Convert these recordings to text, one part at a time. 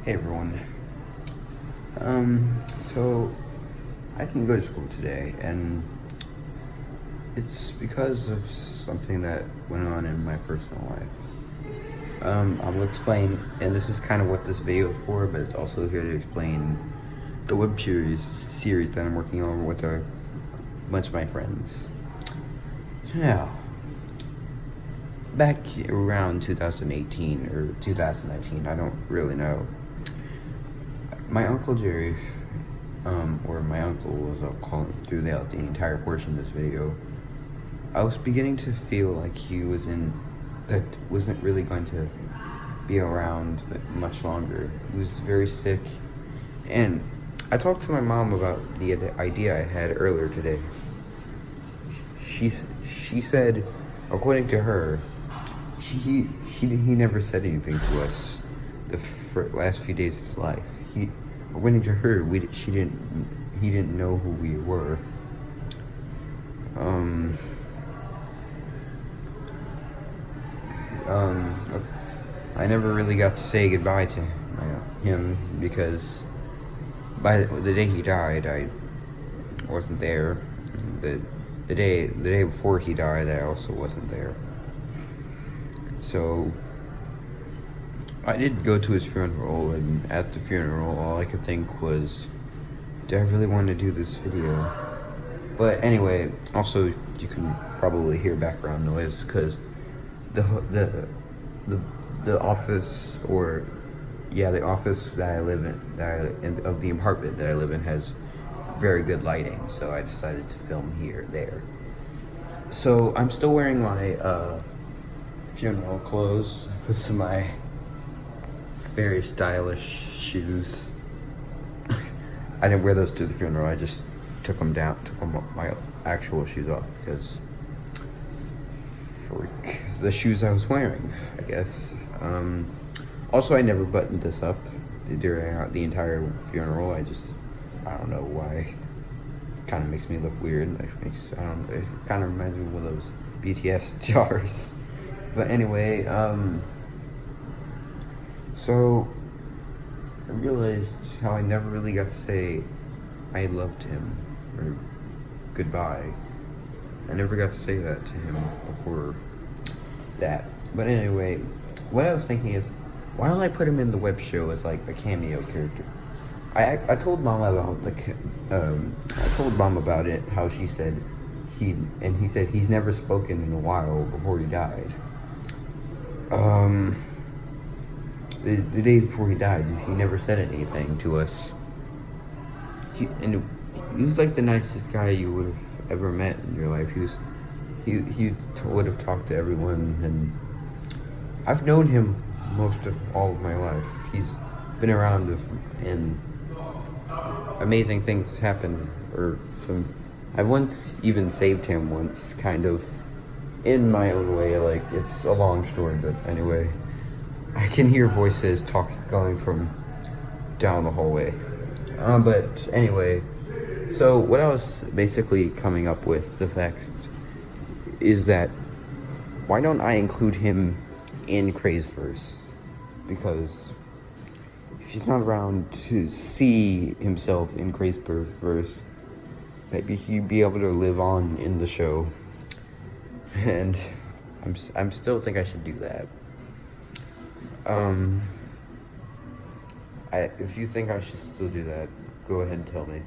Hey everyone. So I didn't go to school today, and it's because of something that went on in my personal life. I will explain, and this is kind of what this video is for, but it's also here to explain the web series that I'm working on with a bunch of my friends. Now, back around 2018 or 2019, I don't really know. My Uncle Jerry, or my uncle, as I'll call him throughout the entire portion of this video, I was beginning to feel like wasn't really going to be around much longer. He was very sick, and I talked to my mom about the idea I had earlier today. She said, according to her, he never said anything to us the last few days of his life. According to her, he didn't know who we were. I never really got to say goodbye to him because by the day he died, I wasn't there. The day before he died, I also wasn't there. So I did go to his funeral, and at the funeral, all I could think was, do I really want to do this video? But anyway, also you can probably hear background noise because the office, the office that I live in, of the apartment that I live in, has very good lighting, so I decided to film there. So I'm still wearing my funeral clothes with my very stylish shoes. I didn't wear those to the funeral. I just took my actual shoes off because the shoes I was wearing, I guess. Also, I never buttoned this up during the entire funeral. I don't know why. It kind of makes me look weird. It kind of reminds me of one of those BTS jars. But anyway, so I realized how I never really got to say I loved him or goodbye. I never got to say that to him before that. But anyway, what I was thinking is, why don't I put him in the web show as like a cameo character? I told Mom about it, how she said he said he's never spoken in a while before he died. The day before he died, he never said anything to us. He was like the nicest guy you would have ever met in your life. He would have talked to everyone, and I've known him most of all of my life. He's been around, and amazing things happen. I've once even saved him once, kind of, in my own way. Like, it's a long story, but anyway, I can hear voices going from down the hallway. But anyway, so what I was basically coming up with, the fact is that why don't I include him in Crazeverse? Because if he's not around to see himself in Crazeverse, maybe he'd be able to live on in the show. And I'm still think I should do that. If you think I should still do that, go ahead and tell me.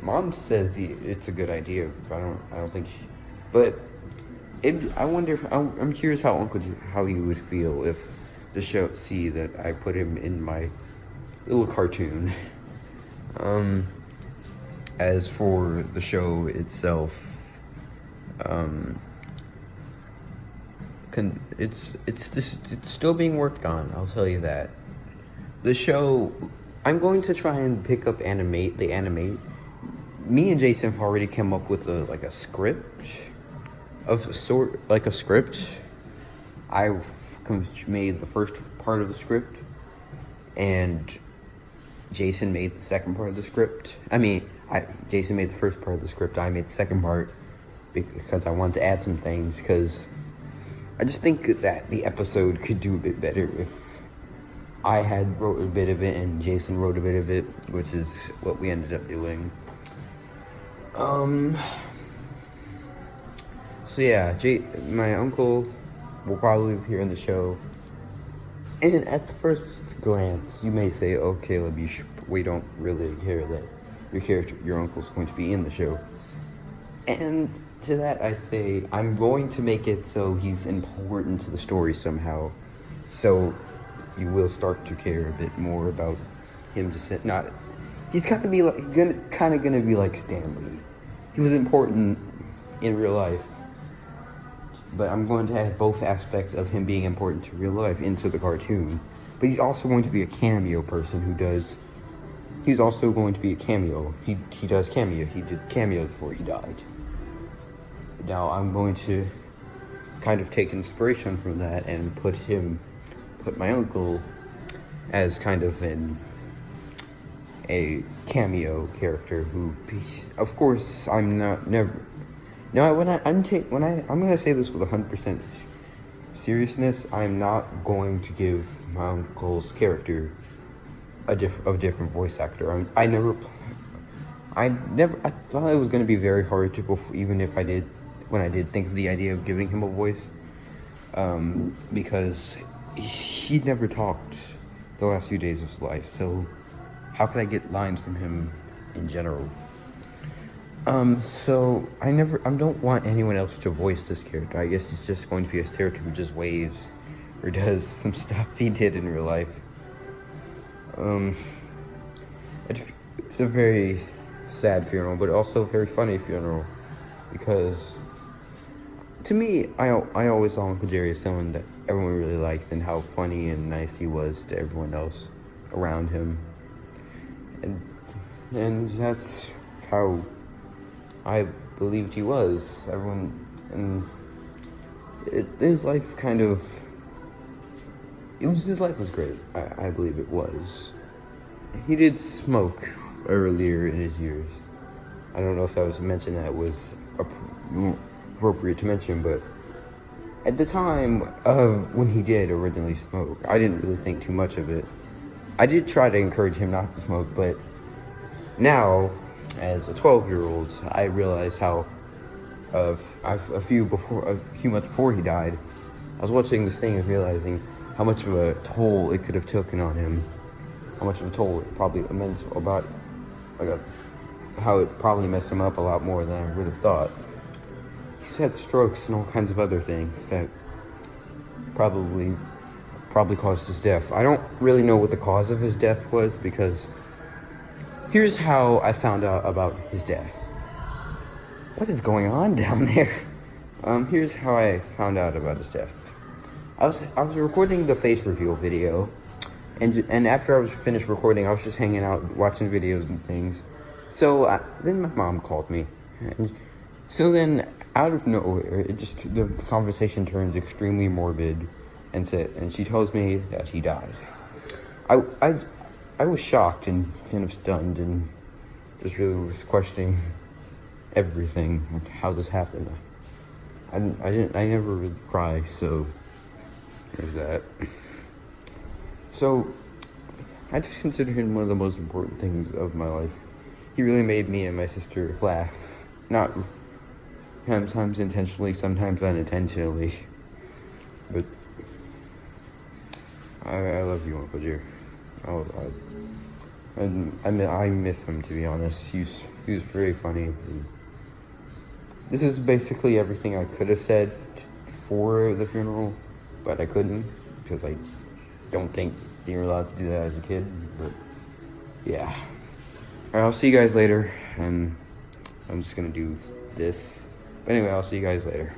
Mom says it's a good idea. I don't think but I wonder if, I'm curious how you would feel if the show, see that I put him in my little cartoon. As for the show itself, it's still being worked on, I'll tell you that. The show, I'm going to try and pick up animate. Me and Jason have already come up with a script of a sort, like a script. I've made the first part of the script, and Jason made the second part of the script. Jason made the first part of the script. I made the second part because I wanted to add some things, because I just think that the episode could do a bit better if I had wrote a bit of it, and Jason wrote a bit of it, which is what we ended up doing. So yeah, my uncle will probably appear in the show. And at the first glance, you may say, "Oh, Caleb, we don't really care that your uncle's going to be in the show." And to that, I say, I'm going to make it so he's important to the story somehow. So you will start to care a bit more about him. He's kind of gonna be like Stanley. He was important in real life, but I'm going to add both aspects of him being important to real life into the cartoon. But he's also going to be a cameo person he's also going to be a cameo. He does cameo. He did cameo before he died. Now I'm going to kind of take inspiration from that and put my uncle as kind of a cameo character who, of course, I'm gonna say this with 100% seriousness. I'm not going to give my uncle's character a different voice actor. I thought it was gonna be very hard to, even if I did, when I did think of the idea of giving him a voice, because he never talked the last few days of his life. So how could I get lines from him in general? So I don't want anyone else to voice this character. I guess it's just going to be a character who just waves or does some stuff he did in real life. It's a very sad funeral, but also a very funny funeral, because to me, I always saw Uncle Jerry as someone that everyone really liked, and how funny and nice he was to everyone else around him. And that's how I believed he was. His life was great. I believe it was. He did smoke earlier in his years. I don't know if that was mentioned that was appropriate to mention, but at the time of when he did originally smoke, I didn't really think too much of it. I did try to encourage him not to smoke, but now, as a 12-year-old, I realized how a few months before he died, I was watching this thing and realizing how much of a toll it could have taken on him, how much of a toll it probably meant about, how it probably messed him up a lot more than I would have thought. He's had strokes and all kinds of other things that probably caused his death. I don't really know what the cause of his death was, because here's how I found out about his death. What is going on down there? Here's how I found out about his death. I was recording the face reveal video, and after I was finished recording, I was just hanging out, watching videos and things. So then my mom called me, and so then out of nowhere, the conversation turned extremely morbid, and she tells me that he died. I was shocked and kind of stunned, and just really was questioning everything, like how this happened. I never really cry, so there's that. So I just consider him one of the most important things of my life. He really made me and my sister laugh, not sometimes intentionally, sometimes unintentionally, but I love you, Uncle Jerry. I miss him, to be honest. He was very funny. This is basically everything I could have said for the funeral, but I couldn't, because I don't think you're allowed to do that as a kid. But yeah. Alright, I'll see you guys later, and I'm just gonna do this. But anyway, I'll see you guys later.